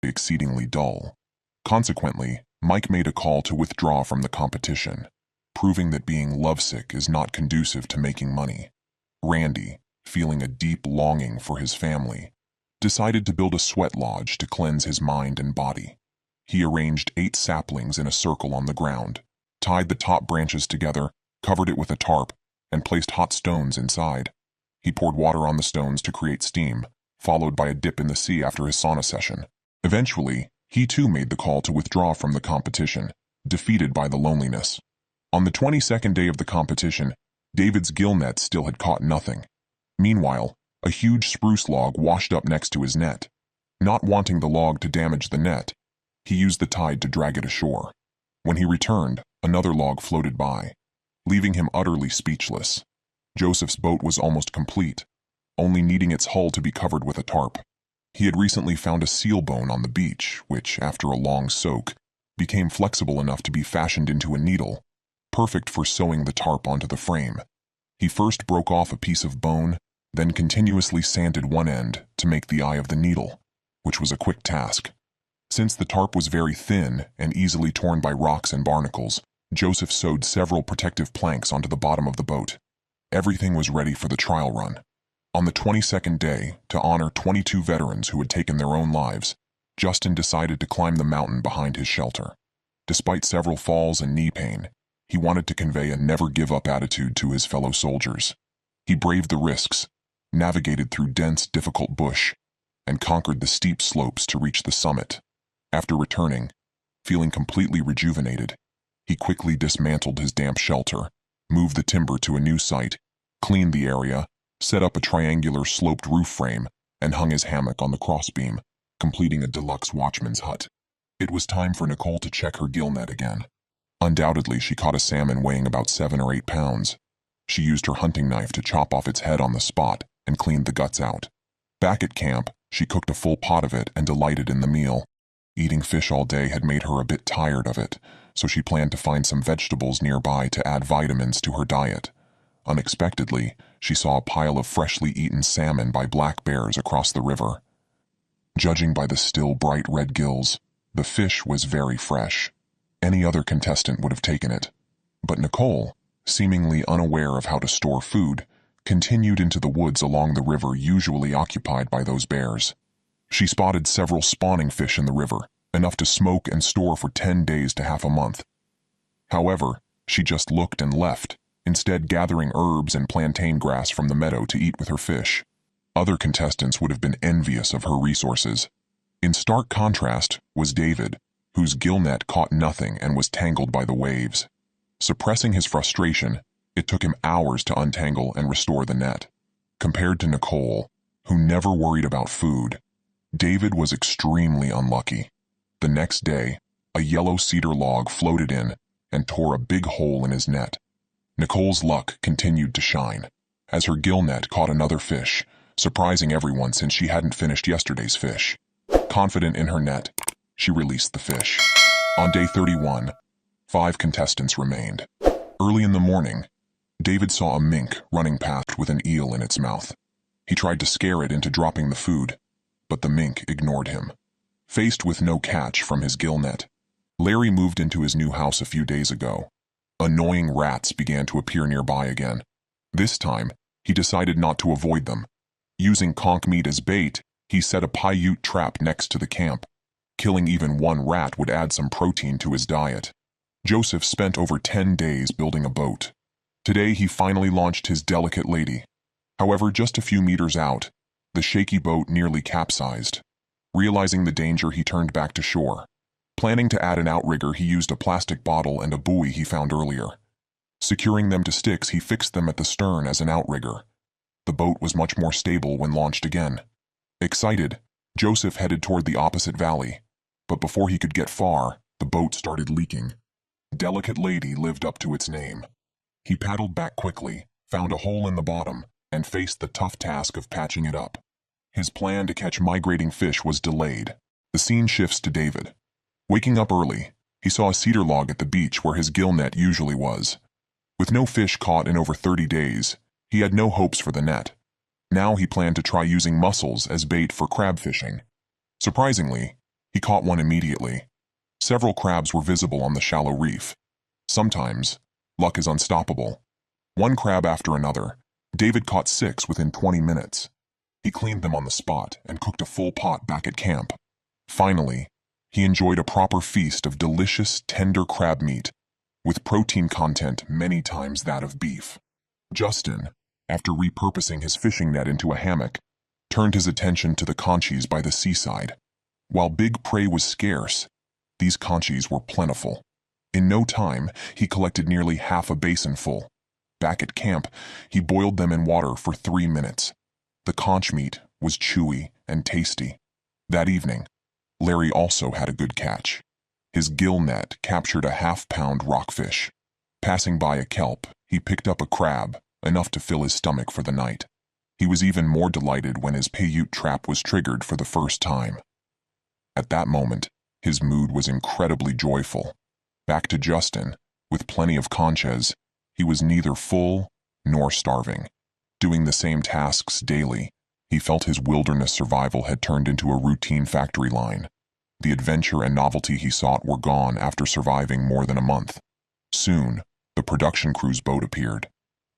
exceedingly dull. Consequently, Mike made a call to withdraw from the competition, proving that being lovesick is not conducive to making money. Randy, feeling a deep longing for his family, decided to build a sweat lodge to cleanse his mind and body. He arranged 8 saplings in a circle on the ground, tied the top branches together, covered it with a tarp, and placed hot stones inside. He poured water on the stones to create steam, followed by a dip in the sea after his sauna session. Eventually, he too made the call to withdraw from the competition, defeated by the loneliness. On the 22nd day of the competition, David's gill net still had caught nothing. Meanwhile, a huge spruce log washed up next to his net. Not wanting the log to damage the net, he used the tide to drag it ashore. When he returned, another log floated by, leaving him utterly speechless. Joseph's boat was almost complete, only needing its hull to be covered with a tarp. He had recently found a seal bone on the beach, which, after a long soak, became flexible enough to be fashioned into a needle, perfect for sewing the tarp onto the frame. He first broke off a piece of bone, then continuously sanded one end to make the eye of the needle, which was a quick task. Since the tarp was very thin and easily torn by rocks and barnacles, Joseph sewed several protective planks onto the bottom of the boat. Everything was ready for the trial run. On the 22nd day, to honor 22 veterans who had taken their own lives, Justin decided to climb the mountain behind his shelter. Despite several falls and knee pain, he wanted to convey a never-give-up attitude to his fellow soldiers. He braved the risks, navigated through dense, difficult bush, and conquered the steep slopes to reach the summit. After returning, feeling completely rejuvenated, he quickly dismantled his damp shelter, moved the timber to a new site, cleaned the area, set up a triangular sloped roof frame, and hung his hammock on the crossbeam, completing a deluxe watchman's hut. It was time for Nicole to check her gill net again. Undoubtedly, she caught a salmon weighing about 7 or 8 pounds. She used her hunting knife to chop off its head on the spot and cleaned the guts out. Back at camp, she cooked a full pot of it and delighted in the meal. Eating fish all day had made her a bit tired of it, so she planned to find some vegetables nearby to add vitamins to her diet. Unexpectedly, she saw a pile of freshly eaten salmon by black bears across the river. Judging by the still bright red gills, the fish was very fresh. Any other contestant would have taken it. But Nicole, seemingly unaware of how to store food, continued into the woods along the river usually occupied by those bears. She spotted several spawning fish in the river, enough to smoke and store for 10 days to half a month. However, she just looked and left, instead gathering herbs and plantain grass from the meadow to eat with her fish. Other contestants would have been envious of her resources. In stark contrast was David, whose gill net caught nothing and was tangled by the waves. Suppressing his frustration, it took him hours to untangle and restore the net. Compared to Nicole, who never worried about food, David was extremely unlucky. The next day, a yellow cedar log floated in and tore a big hole in his net. Nicole's luck continued to shine, as her gill net caught another fish, surprising everyone since she hadn't finished yesterday's fish. Confident in her net, she released the fish. On day 31, 5 contestants remained. Early in the morning, David saw a mink running past with an eel in its mouth. He tried to scare it into dropping the food, but the mink ignored him. Faced with no catch from his gill net, Larry moved into his new house a few days ago. Annoying rats began to appear nearby again. This time, he decided not to avoid them. Using conch meat as bait, he set a Paiute trap next to the camp. Killing even one rat would add some protein to his diet. Joseph spent over 10 days building a boat. Today he finally launched his delicate lady. However, just a few meters out, the shaky boat nearly capsized. Realizing the danger, he turned back to shore. Planning to add an outrigger, he used a plastic bottle and a buoy he found earlier. Securing them to sticks, he fixed them at the stern as an outrigger. The boat was much more stable when launched again. Excited, Joseph headed toward the opposite valley. But before he could get far, the boat started leaking. Delicate Lady lived up to its name. He paddled back quickly, found a hole in the bottom, and faced the tough task of patching it up. His plan to catch migrating fish was delayed. The scene shifts to David. Waking up early, he saw a cedar log at the beach where his gill net usually was. With no fish caught in over 30 days, he had no hopes for the net. Now he planned to try using mussels as bait for crab fishing. Surprisingly, He caught one immediately. Several crabs were visible on the shallow reef. Sometimes, luck is unstoppable. One crab after another, David caught 6 within 20 minutes. He cleaned them on the spot and cooked a full pot back at camp. Finally, he enjoyed a proper feast of delicious, tender crab meat, with protein content many times that of beef. Justin, after repurposing his fishing net into a hammock, turned his attention to the conchies by the seaside. While big prey was scarce, these conchies were plentiful. In no time, he collected nearly half a basin full. Back at camp, he boiled them in water for 3 minutes. The conch meat was chewy and tasty. That evening, Larry also had a good catch. His gill net captured a half-pound rockfish. Passing by a kelp, he picked up a crab, enough to fill his stomach for the night. He was even more delighted when his Paiute trap was triggered for the first time. At that moment, his mood was incredibly joyful. Back to Justin, with plenty of conchas, he was neither full nor starving. Doing the same tasks daily, he felt his wilderness survival had turned into a routine factory line. The adventure and novelty he sought were gone after surviving more than a month. Soon, the production crew's boat appeared.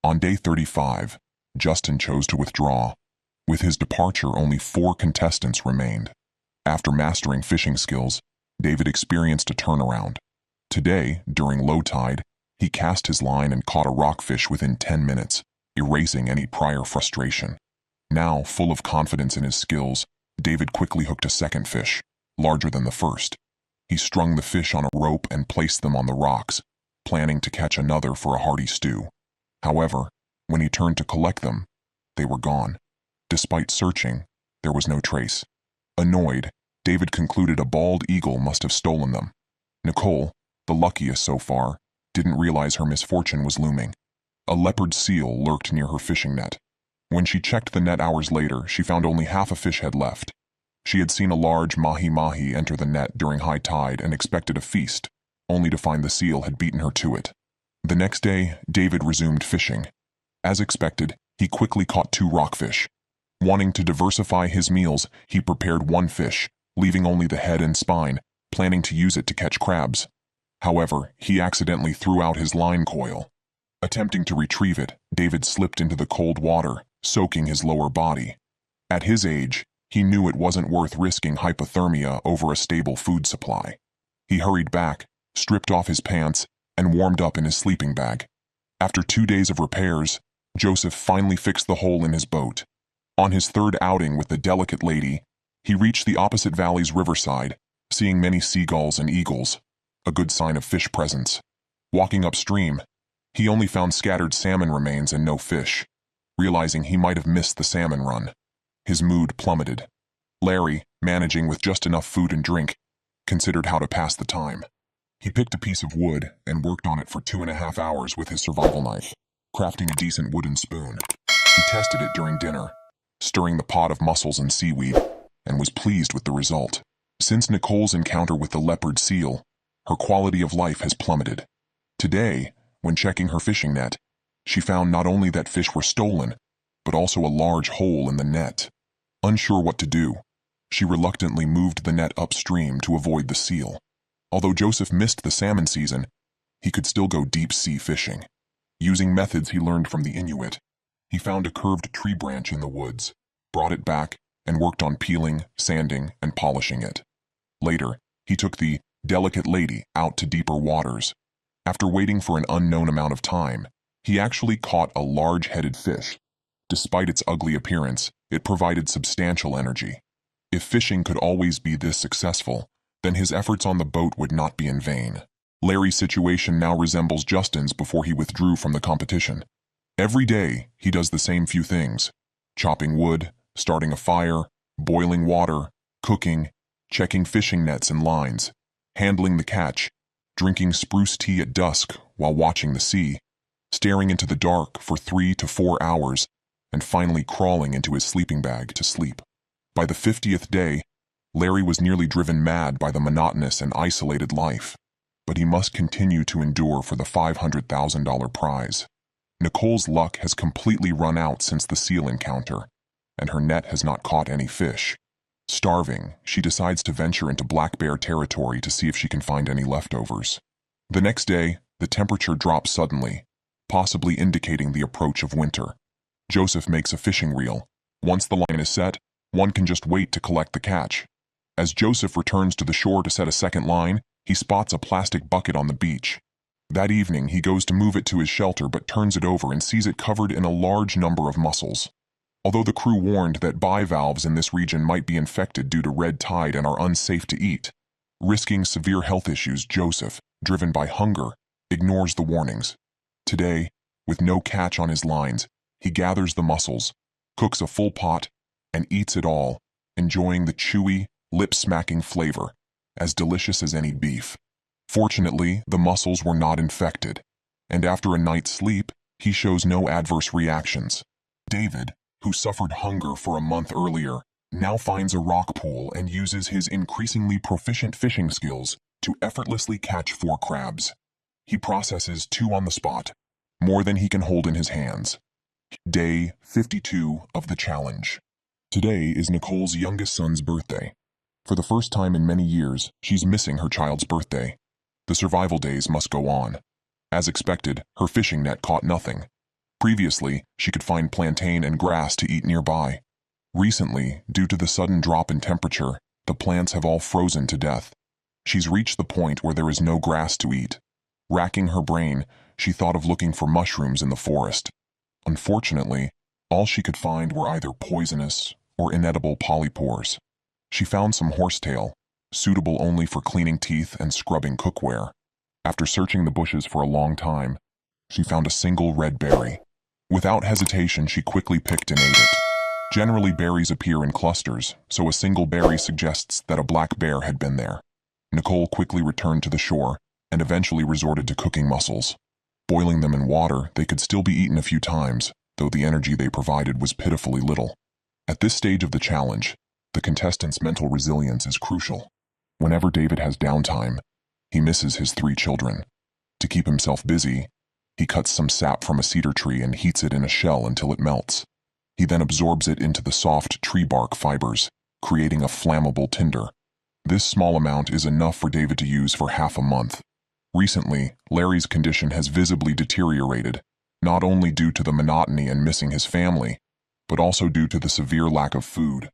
On day 35, Justin chose to withdraw. With his departure, only 4 contestants remained. After mastering fishing skills, David experienced a turnaround. Today, during low tide, he cast his line and caught a rockfish within 10 minutes, erasing any prior frustration. Now, full of confidence in his skills, David quickly hooked a second fish, larger than the first. He strung the fish on a rope and placed them on the rocks, planning to catch another for a hearty stew. However, when he turned to collect them, they were gone. Despite searching, there was no trace. Annoyed, David concluded a bald eagle must have stolen them. Nicole, the luckiest so far, didn't realize her misfortune was looming. A leopard seal lurked near her fishing net. When she checked the net hours later, she found only half a fish had left. She had seen a large mahi-mahi enter the net during high tide and expected a feast, only to find the seal had beaten her to it. The next day, David resumed fishing. As expected, he quickly caught 2 rockfish. Wanting to diversify his meals, he prepared 1 fish, leaving only the head and spine, planning to use it to catch crabs. However, he accidentally threw out his line coil. Attempting to retrieve it, David slipped into the cold water, soaking his lower body. At his age, he knew it wasn't worth risking hypothermia over a stable food supply. He hurried back, stripped off his pants, and warmed up in his sleeping bag. After 2 days of repairs, Joseph finally fixed the hole in his boat. On his 3rd outing with the delicate lady, he reached the opposite valley's riverside, seeing many seagulls and eagles, a good sign of fish presence. Walking upstream, he only found scattered salmon remains and no fish. Realizing he might have missed the salmon run, his mood plummeted. Larry, managing with just enough food and drink, considered how to pass the time. He picked a piece of wood and worked on it for 2.5 hours with his survival knife, crafting a decent wooden spoon. He tested it during dinner, stirring the pot of mussels and seaweed, and was pleased with the result. Since Nicole's encounter with the leopard seal, her quality of life has plummeted. Today, when checking her fishing net, she found not only that fish were stolen, but also a large hole in the net. Unsure what to do, she reluctantly moved the net upstream to avoid the seal. Although Joseph missed the salmon season, he could still go deep-sea fishing. Using methods he learned from the Inuit, he found a curved tree branch in the woods, brought it back, and worked on peeling, sanding, and polishing it. Later, he took the delicate lady out to deeper waters. After waiting for an unknown amount of time, he actually caught a large-headed fish. Despite its ugly appearance, it provided substantial energy. If fishing could always be this successful, then his efforts on the boat would not be in vain. Larry's situation now resembles Justin's before he withdrew from the competition. Every day, he does the same few things: chopping wood, starting a fire, boiling water, cooking, checking fishing nets and lines, handling the catch, drinking spruce tea at dusk while watching the sea, staring into the dark for 3 to 4 hours, and finally crawling into his sleeping bag to sleep. By the 50th day, Larry was nearly driven mad by the monotonous and isolated life, but he must continue to endure for the $500,000 prize. Nicole's luck has completely run out since the seal encounter, and her net has not caught any fish. Starving, she decides to venture into black bear territory to see if she can find any leftovers. The next day, the temperature drops suddenly, possibly indicating the approach of winter. Joseph makes a fishing reel. Once the line is set, one can just wait to collect the catch. As Joseph returns to the shore to set a second line, he spots a plastic bucket on the beach. That evening, he goes to move it to his shelter but turns it over and sees it covered in a large number of mussels. Although the crew warned that bivalves in this region might be infected due to red tide and are unsafe to eat, risking severe health issues, Joseph, driven by hunger, ignores the warnings. Today, with no catch on his lines, he gathers the mussels, cooks a full pot, and eats it all, enjoying the chewy, lip-smacking flavor, as delicious as any beef. Fortunately, the mussels were not infected, and after a night's sleep, he shows no adverse reactions. David, who suffered hunger for a month earlier, now finds a rock pool and uses his increasingly proficient fishing skills to effortlessly catch 4 crabs. He processes 2 on the spot, more than he can hold in his hands. Day 52 of the challenge. Today is Nicole's youngest son's birthday. For the first time in many years, she's missing her child's birthday. The survival days must go on. As expected, her fishing net caught nothing. Previously, she could find plantain and grass to eat nearby. Recently, due to the sudden drop in temperature, the plants have all frozen to death. She's reached the point where there is no grass to eat. Racking her brain, she thought of looking for mushrooms in the forest. Unfortunately, all she could find were either poisonous or inedible polypores. She found some horsetail, suitable only for cleaning teeth and scrubbing cookware. After searching the bushes for a long time, she found a single red berry. Without hesitation, she quickly picked and ate it. Generally, berries appear in clusters, so a single berry suggests that a black bear had been there. Nicole quickly returned to the shore and eventually resorted to cooking mussels. Boiling them in water, they could still be eaten a few times, though the energy they provided was pitifully little. At this stage of the challenge, the contestant's mental resilience is crucial. Whenever David has downtime, he misses his 3 children. To keep himself busy, he cuts some sap from a cedar tree and heats it in a shell until it melts. He then absorbs it into the soft tree bark fibers, creating a flammable tinder. This small amount is enough for David to use for half a month. Recently, Larry's condition has visibly deteriorated, not only due to the monotony and missing his family, but also due to the severe lack of food.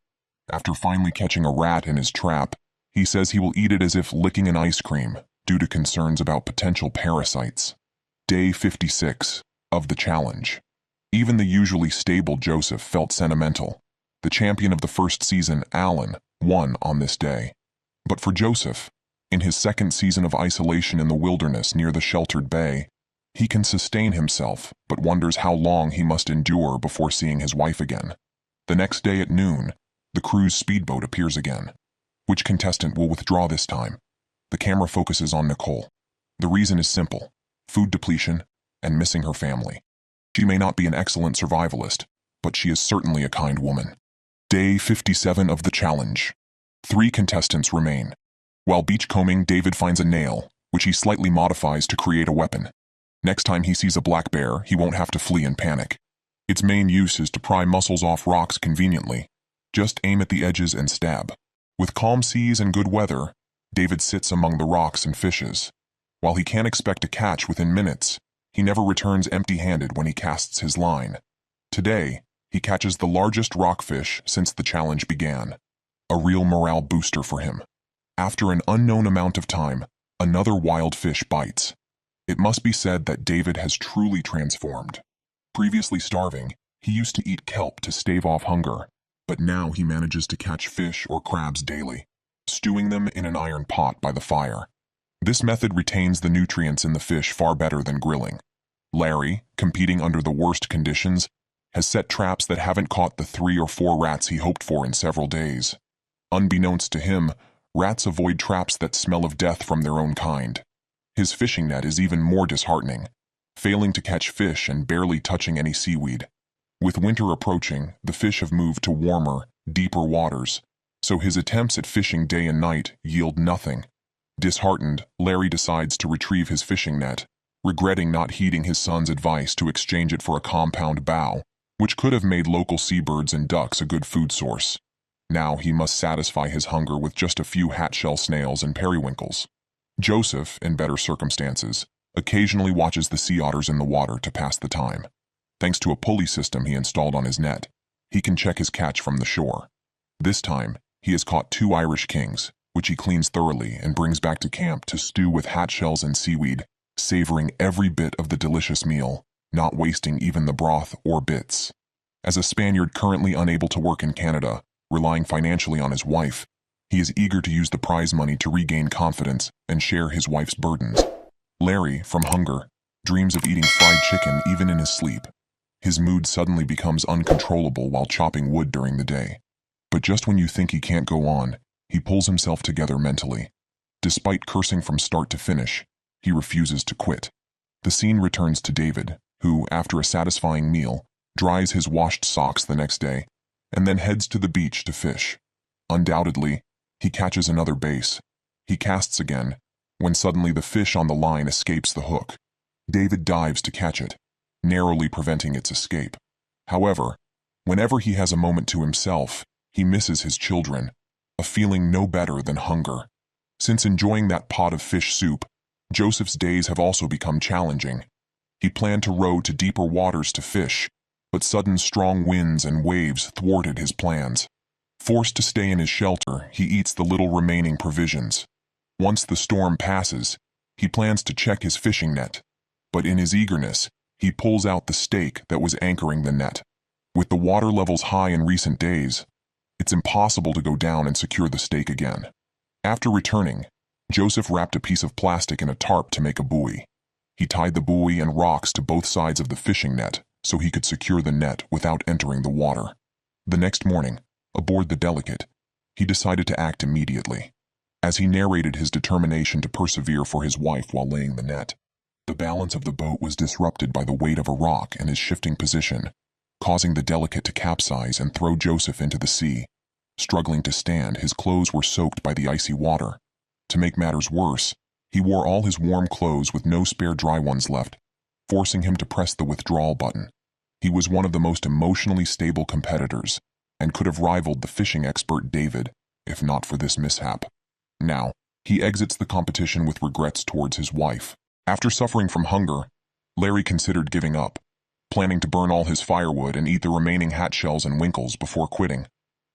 After finally catching a rat in his trap, he says he will eat it as if licking an ice cream, due to concerns about potential parasites. Day 56 of the challenge. Even the usually stable Joseph felt sentimental. The champion of the first season, Alan, won on this day. But for Joseph, in his second season of isolation in the wilderness near the sheltered bay, he can sustain himself, but wonders how long he must endure before seeing his wife again. The next day at noon, the crew's speedboat appears again. Which contestant will withdraw this time? The camera focuses on Nicole. The reason is simple: food depletion and missing her family. She may not be an excellent survivalist, but she is certainly a kind woman. Day 57 of the challenge. 3 contestants remain. While beachcombing, David finds a nail, which he slightly modifies to create a weapon. Next time he sees a black bear, he won't have to flee in panic. Its main use is to pry mussels off rocks conveniently. Just aim at the edges and stab. With calm seas and good weather, David sits among the rocks and fishes. While he can't expect a catch within minutes, he never returns empty-handed when he casts his line. Today, he catches the largest rockfish since the challenge began. A real morale booster for him. After an unknown amount of time, another wild fish bites. It must be said that David has truly transformed. Previously starving, he used to eat kelp to stave off hunger, but now he manages to catch fish or crabs daily, stewing them in an iron pot by the fire. This method retains the nutrients in the fish far better than grilling. Larry, competing under the worst conditions, has set traps that haven't caught the 3 or 4 rats he hoped for in several days. Unbeknownst to him, rats avoid traps that smell of death from their own kind. His fishing net is even more disheartening, failing to catch fish and barely touching any seaweed. With winter approaching, the fish have moved to warmer, deeper waters, so his attempts at fishing day and night yield nothing. Disheartened, Larry decides to retrieve his fishing net, regretting not heeding his son's advice to exchange it for a compound bow, which could have made local seabirds and ducks a good food source. Now he must satisfy his hunger with just a few hatshell snails and periwinkles. Joseph, in better circumstances, occasionally watches the sea otters in the water to pass the time. Thanks to a pulley system he installed on his net, he can check his catch from the shore. This time, he has caught 2 Irish kings, which he cleans thoroughly and brings back to camp to stew with hatshells and seaweed, savoring every bit of the delicious meal, not wasting even the broth or bits. As a Spaniard currently unable to work in Canada, relying financially on his wife, he is eager to use the prize money to regain confidence and share his wife's burdens. Larry, from hunger, dreams of eating fried chicken even in his sleep. His mood suddenly becomes uncontrollable while chopping wood during the day. But just when you think he can't go on, he pulls himself together mentally. Despite cursing from start to finish, he refuses to quit. The scene returns to David, who, after a satisfying meal, dries his washed socks the next day, and then heads to the beach to fish. Undoubtedly, he catches another bass. He casts again, when suddenly the fish on the line escapes the hook. David dives to catch it, narrowly preventing its escape. However, whenever he has a moment to himself, he misses his children, a feeling no better than hunger. Since enjoying that pot of fish soup, Joseph's days have also become challenging. He planned to row to deeper waters to fish, but sudden strong winds and waves thwarted his plans. Forced to stay in his shelter, he eats the little remaining provisions. Once the storm passes, he plans to check his fishing net, but in his eagerness, he pulls out the stake that was anchoring the net. With the water levels high in recent days, it's impossible to go down and secure the stake again. After returning, Joseph wrapped a piece of plastic in a tarp to make a buoy. He tied the buoy and rocks to both sides of the fishing net so he could secure the net without entering the water. The next morning, aboard the Delicate, he decided to act immediately. As he narrated his determination to persevere for his wife while laying the net, the balance of the boat was disrupted by the weight of a rock and his shifting position, causing the Delicate to capsize and throw Joseph into the sea. Struggling to stand, his clothes were soaked by the icy water. To make matters worse, he wore all his warm clothes with no spare dry ones left, forcing him to press the withdrawal button. He was one of the most emotionally stable competitors, and could have rivaled the fishing expert David, if not for this mishap. Now, he exits the competition with regrets towards his wife. After suffering from hunger, Larry considered giving up, planning to burn all his firewood and eat the remaining hatshells and winkles before quitting.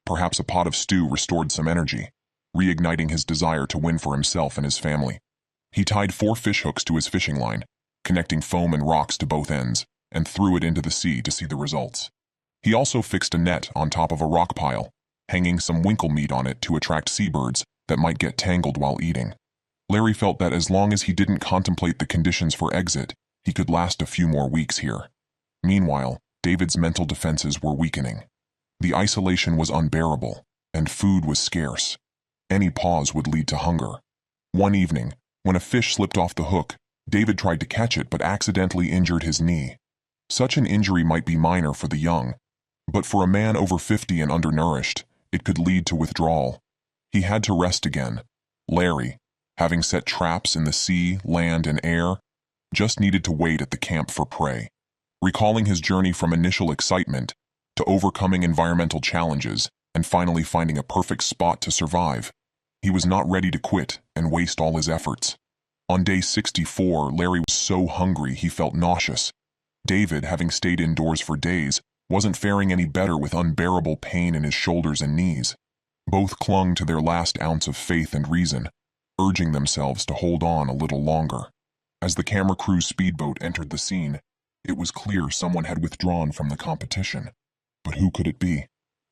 Perhaps a pot of stew restored some energy, reigniting his desire to win for himself and his family. He tied 4 fish hooks to his fishing line, connecting foam and rocks to both ends, and threw it into the sea to see the results. He also fixed a net on top of a rock pile, hanging some winkle meat on it to attract seabirds that might get tangled while eating. Larry felt that as long as he didn't contemplate the conditions for exit, he could last a few more weeks here. Meanwhile, David's mental defenses were weakening. The isolation was unbearable, and food was scarce. Any pause would lead to hunger. One evening, when a fish slipped off the hook, David tried to catch it but accidentally injured his knee. Such an injury might be minor for the young, but for a man over 50 and undernourished, it could lead to withdrawal. He had to rest again. Larry, having set traps in the sea, land, and air, just needed to wait at the camp for prey. Recalling his journey from initial excitement to overcoming environmental challenges and finally finding a perfect spot to survive, he was not ready to quit and waste all his efforts. On day 64, Larry was so hungry he felt nauseous. David, having stayed indoors for days, wasn't faring any better with unbearable pain in his shoulders and knees. Both clung to their last ounce of faith and reason, urging themselves to hold on a little longer. As the camera crew's speedboat entered the scene, it was clear someone had withdrawn from the competition. But who could it be?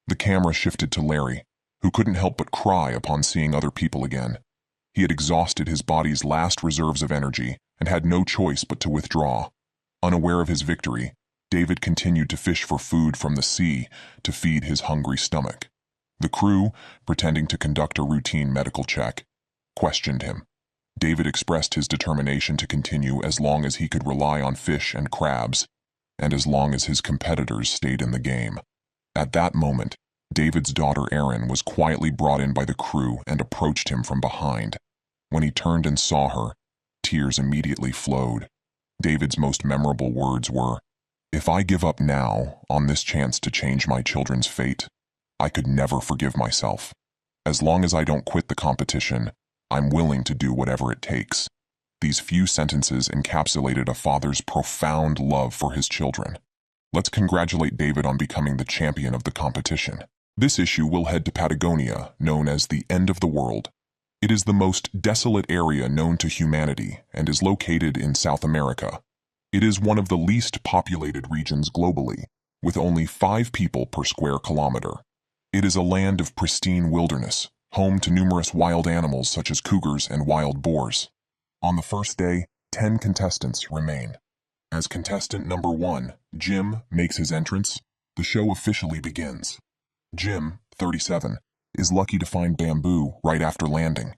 The camera shifted to Larry, who couldn't help but cry upon seeing other people again. He had exhausted his body's last reserves of energy and had no choice but to withdraw. Unaware of his victory, David continued to fish for food from the sea to feed his hungry stomach. The crew, pretending to conduct a routine medical check, questioned him. David expressed his determination to continue as long as he could rely on fish and crabs, and as long as his competitors stayed in the game. At that moment, David's daughter Erin was quietly brought in by the crew and approached him from behind. When he turned and saw her, tears immediately flowed. David's most memorable words were, "If I give up now on this chance to change my children's fate, I could never forgive myself. As long as I don't quit the competition, I'm willing to do whatever it takes. These few sentences encapsulated a father's profound love for his children. Let's congratulate David on becoming the champion of the competition. This issue will head to Patagonia, known as the end of the world. It is the most desolate area known to humanity and is located in South America. It is one of the least populated regions globally, with only 5 people per square kilometer. It is a land of pristine wilderness, home to numerous wild animals such as cougars and wild boars. On the first day, 10 contestants remain. As contestant number 1, Jim, makes his entrance, the show officially begins. Jim, 37, is lucky to find bamboo right after landing.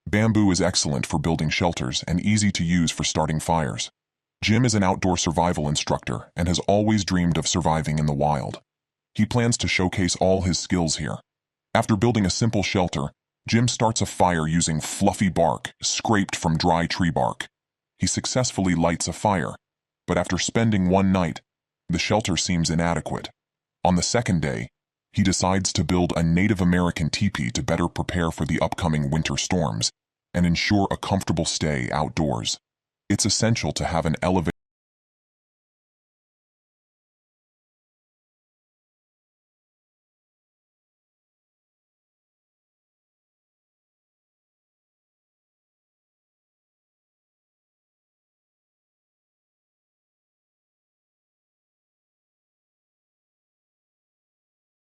Bamboo is excellent for building shelters and easy to use for starting fires. Jim is an outdoor survival instructor and has always dreamed of surviving in the wild. He plans to showcase all his skills here. After building a simple shelter, Jim starts a fire using fluffy bark scraped from dry tree bark. He successfully lights a fire, but after spending one night, the shelter seems inadequate. On the second day, he decides to build a Native American teepee to better prepare for the upcoming winter storms and ensure a comfortable stay outdoors. It's essential to have an elevated